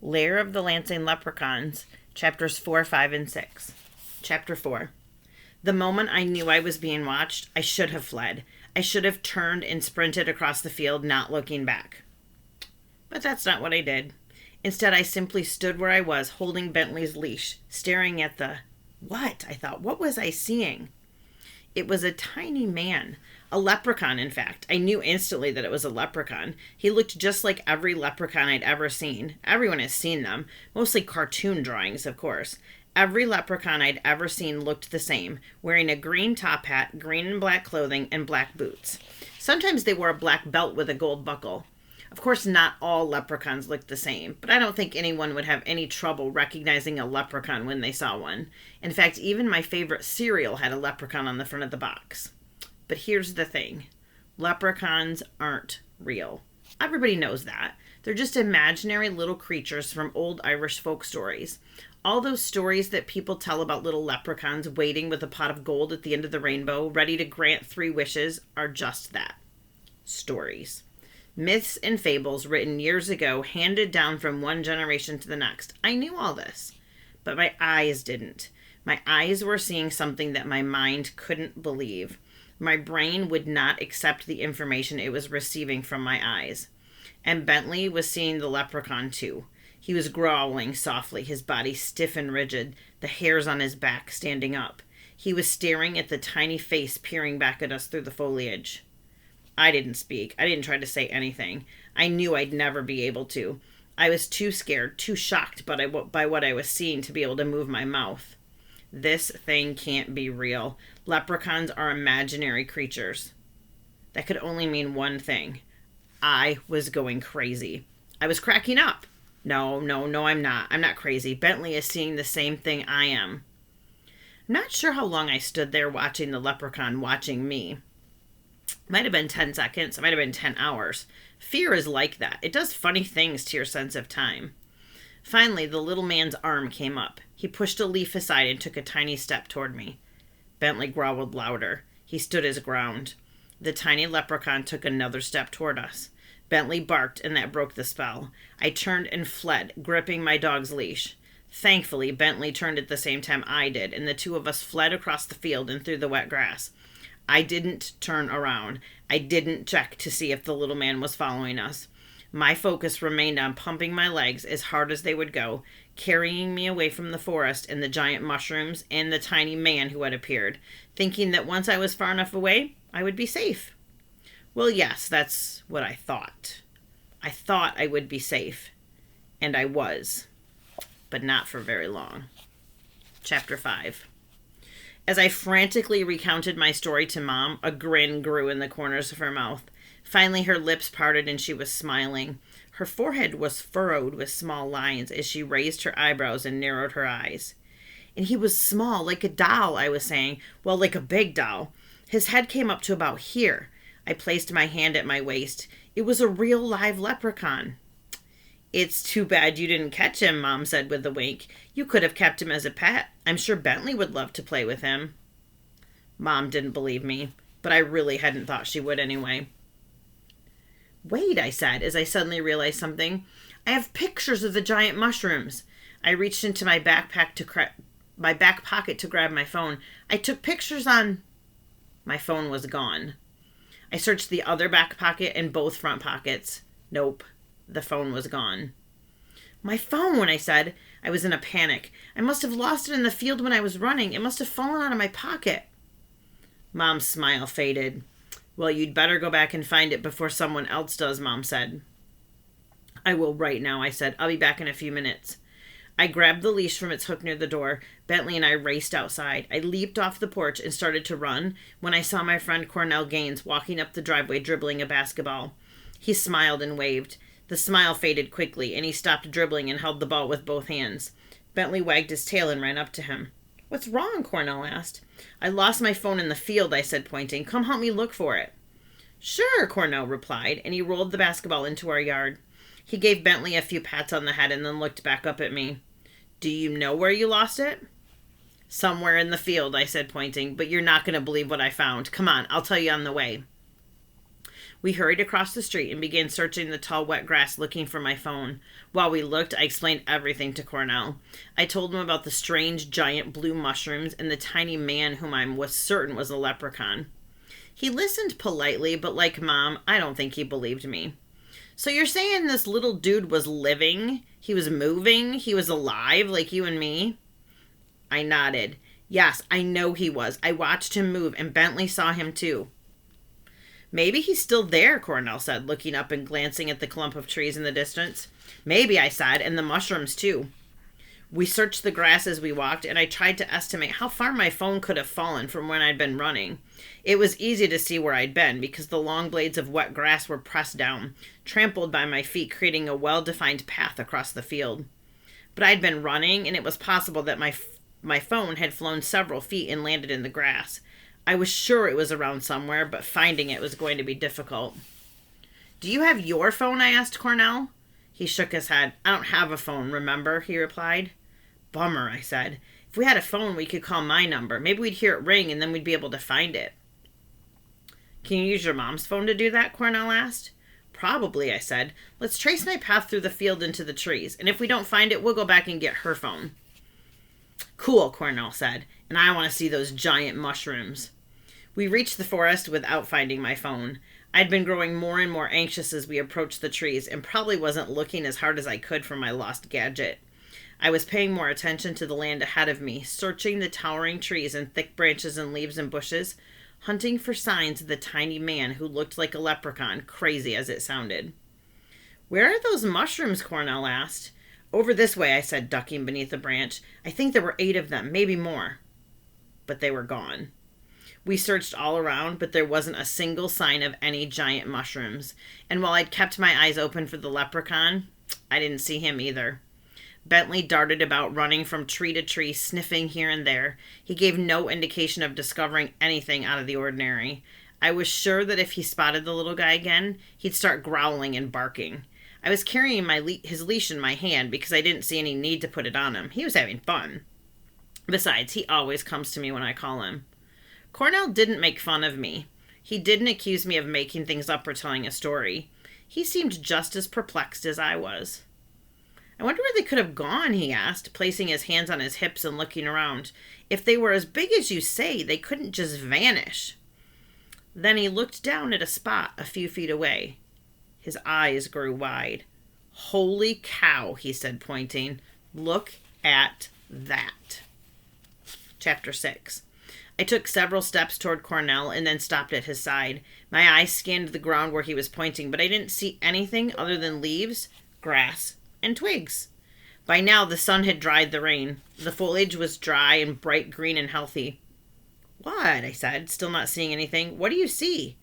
Lair of the Lansing Leprechauns, chapters 4, 5, and 6. Chapter 4. The moment I knew I was being watched, I should have fled. I should have turned and sprinted across the field, not looking back. But that's not what I did. Instead, I simply stood where I was, holding Bentley's leash, staring at the... What? I thought, what was I seeing? It was a tiny man. A leprechaun, in fact. I knew instantly that it was a leprechaun. He looked just like every leprechaun I'd ever seen. Everyone has seen them. Mostly cartoon drawings, of course. Every leprechaun I'd ever seen looked the same, wearing a green top hat, green and black clothing, and black boots. Sometimes they wore a black belt with a gold buckle. Of course, not all leprechauns looked the same, but I don't think anyone would have any trouble recognizing a leprechaun when they saw one. In fact, even my favorite cereal had a leprechaun on the front of the box. But here's the thing. Leprechauns aren't real. Everybody knows that. They're just imaginary little creatures from old Irish folk stories. All those stories that people tell about little leprechauns waiting with a pot of gold at the end of the rainbow, ready to grant 3 wishes, are just that. Stories. Myths and fables written years ago, handed down from one generation to the next. I knew all this, but my eyes didn't. My eyes were seeing something that my mind couldn't believe. My brain would not accept the information it was receiving from my eyes. And Bentley was seeing the leprechaun too. He was growling softly, his body stiff and rigid, the hairs on his back standing up. He was staring at the tiny face peering back at us through the foliage. I didn't speak. I didn't try to say anything. I knew I'd never be able to. I was too scared, too shocked by what I was seeing to be able to move my mouth. This thing can't be real. Leprechauns are imaginary creatures. That could only mean one thing. I was going crazy. I was cracking up. No, I'm not. I'm not crazy. Bentley is seeing the same thing I am. I'm not sure how long I stood there watching the leprechaun watching me. Might have been 10 seconds. It might have been 10 hours. Fear is like that. It does funny things to your sense of time. Finally, the little man's arm came up. He pushed a leaf aside and took a tiny step toward me. Bentley growled louder. He stood his ground. The tiny leprechaun took another step toward us. Bentley barked, and that broke the spell. I turned and fled, gripping my dog's leash. Thankfully, Bentley turned at the same time I did, and the two of us fled across the field and through the wet grass. I didn't turn around. I didn't check to see if the little man was following us. My focus remained on pumping my legs as hard as they would go, carrying me away from the forest and the giant mushrooms and the tiny man who had appeared, thinking that once I was far enough away, I would be safe. Well, yes, that's what I thought. I thought I would be safe, and I was, but not for very long. Chapter 5. As I frantically recounted my story to Mom, a grin grew in the corners of her mouth. Finally, her lips parted and she was smiling. Her forehead was furrowed with small lines as she raised her eyebrows and narrowed her eyes. And he was small, like a doll, I was saying. Well, like a big doll. His head came up to about here. I placed my hand at my waist. It was a real live leprechaun. It's too bad you didn't catch him, Mom said with a wink. You could have kept him as a pet. I'm sure Bentley would love to play with him. Mom didn't believe me, but I really hadn't thought she would anyway. Wait, I said, as I suddenly realized something. I have pictures of the giant mushrooms. I reached into my back pocket to grab my phone. I took pictures on... My phone was gone. I searched the other back pocket and both front pockets. Nope, the phone was gone. My phone, I said. I was in a panic. I must have lost it in the field when I was running. It must have fallen out of my pocket. Mom's smile faded. Well, you'd better go back and find it before someone else does, Mom said. I will right now, I said. I'll be back in a few minutes. I grabbed the leash from its hook near the door. Bentley and I raced outside. I leaped off the porch and started to run when I saw my friend Cornell Gaines walking up the driveway dribbling a basketball. He smiled and waved. The smile faded quickly, and he stopped dribbling and held the ball with both hands. Bentley wagged his tail and ran up to him. What's wrong? Cornell asked. I lost my phone in the field, I said, pointing. Come help me look for it. Sure, Cornell replied, and he rolled the basketball into our yard. He gave Bentley a few pats on the head and then looked back up at me. Do you know where you lost it? Somewhere in the field, I said, pointing, but you're not going to believe what I found. Come on, I'll tell you on the way. We hurried across the street and began searching the tall, wet grass looking for my phone. While we looked, I explained everything to Cornell. I told him about the strange, giant blue mushrooms and the tiny man whom I was certain was a leprechaun. He listened politely, but like Mom, I don't think he believed me. So you're saying this little dude was living? He was moving? He was alive like you and me? I nodded. Yes, I know he was. I watched him move, and Bentley saw him too. Maybe he's still there, Cornell said, looking up and glancing at the clump of trees in the distance. Maybe, I said, and the mushrooms too. We searched the grass as we walked, and I tried to estimate how far my phone could have fallen from when I'd been running. It was easy to see where I'd been, because the long blades of wet grass were pressed down, trampled by my feet, creating a well-defined path across the field. But I'd been running, and it was possible that my phone had flown several feet and landed in the grass. I was sure it was around somewhere, but finding it was going to be difficult. Do you have your phone? I asked Cornell. He shook his head. I don't have a phone, remember? He replied. Bummer, I said. If we had a phone, we could call my number. Maybe we'd hear it ring and then we'd be able to find it. Can you use your mom's phone to do that? Cornell asked. Probably, I said. Let's trace my path through the field into the trees, and if we don't find it, we'll go back and get her phone. Cool, Cornell said, and I want to see those giant mushrooms. We reached the forest without finding my phone. I'd been growing more and more anxious as we approached the trees and probably wasn't looking as hard as I could for my lost gadget. I was paying more attention to the land ahead of me, searching the towering trees and thick branches and leaves and bushes, hunting for signs of the tiny man who looked like a leprechaun, crazy as it sounded. Where are those mushrooms? Cornell asked. Over this way, I said, ducking beneath a branch. I think there were 8 of them, maybe more. But they were gone. We searched all around, but there wasn't a single sign of any giant mushrooms. And while I'd kept my eyes open for the leprechaun, I didn't see him either. Bentley darted about, running from tree to tree, sniffing here and there. He gave no indication of discovering anything out of the ordinary. I was sure that if he spotted the little guy again, he'd start growling and barking. I was carrying his leash in my hand because I didn't see any need to put it on him. He was having fun. Besides, he always comes to me when I call him. Cornell didn't make fun of me. He didn't accuse me of making things up or telling a story. He seemed just as perplexed as I was. I wonder where they could have gone, he asked, placing his hands on his hips and looking around. If they were as big as you say, they couldn't just vanish. Then he looked down at a spot a few feet away. His eyes grew wide. Holy cow, he said, pointing. Look at that. Chapter 6. I took several steps toward Cornell and then stopped at his side. My eyes scanned the ground where he was pointing, but I didn't see anything other than leaves, grass, and twigs. By now, the sun had dried the rain. The foliage was dry and bright green and healthy. What? I said, still not seeing anything. What do you see?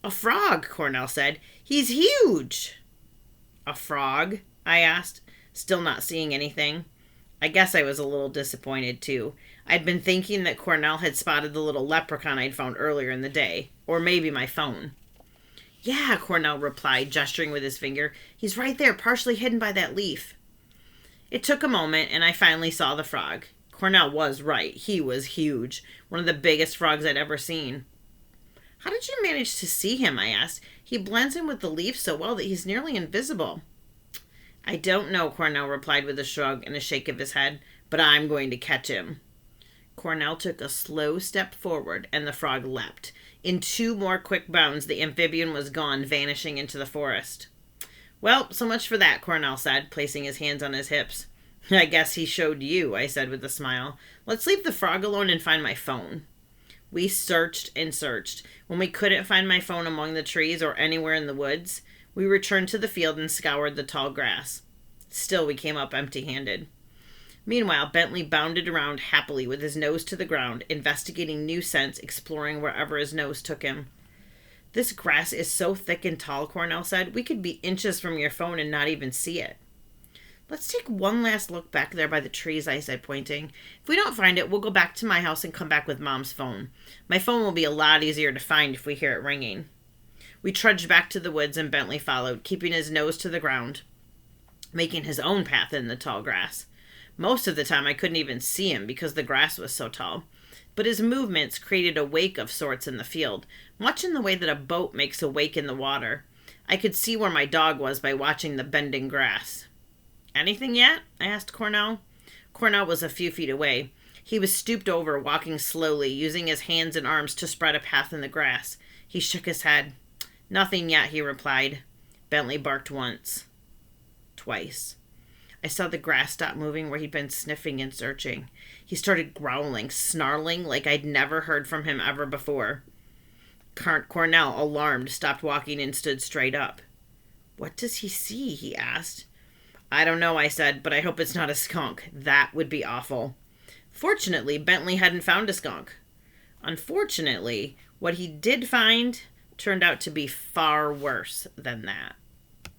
A frog, Cornell said. He's huge. A frog? I asked, still not seeing anything. I guess I was a little disappointed, too. I'd been thinking that Cornell had spotted the little leprechaun I'd found earlier in the day. Or maybe my phone. Yeah, Cornell replied, gesturing with his finger. He's right there, partially hidden by that leaf. It took a moment, and I finally saw the frog. Cornell was right. He was huge. One of the biggest frogs I'd ever seen. How did you manage to see him? I asked. He blends in with the leaves so well that he's nearly invisible. I don't know, Cornell replied with a shrug and a shake of his head, but I'm going to catch him. Cornell took a slow step forward, and the frog leapt. In 2 more quick bounds, the amphibian was gone, vanishing into the forest. Well, so much for that, Cornell said, placing his hands on his hips. I guess he showed you, I said with a smile. Let's leave the frog alone and find my phone. We searched and searched. When we couldn't find my phone among the trees or anywhere in the woods, we returned to the field and scoured the tall grass. Still, we came up empty-handed. Meanwhile, Bentley bounded around happily with his nose to the ground, investigating new scents, exploring wherever his nose took him. This grass is so thick and tall, Cornell said. We could be inches from your phone and not even see it. Let's take one last look back there by the trees, I said, pointing. If we don't find it, we'll go back to my house and come back with Mom's phone. My phone will be a lot easier to find if we hear it ringing. We trudged back to the woods and Bentley followed, keeping his nose to the ground, making his own path in the tall grass. Most of the time I couldn't even see him because the grass was so tall. but his movements created a wake of sorts in the field, much in the way that a boat makes a wake in the water. I could see where my dog was by watching the bending grass. "Anything yet?" I asked Cornell. Cornell was a few feet away. He was stooped over, walking slowly, using his hands and arms to spread a path in the grass. He shook his head. "Nothing yet," he replied. Bentley barked once. Twice. I saw the grass stop moving where he'd been sniffing and searching. He started growling, snarling like I'd never heard from him ever before. Cornell, alarmed, stopped walking and stood straight up. "What does he see?" he asked. "I don't know," I said, "but I hope it's not a skunk. That would be awful." Fortunately, Bentley hadn't found a skunk. Unfortunately, what he did find turned out to be far worse than that.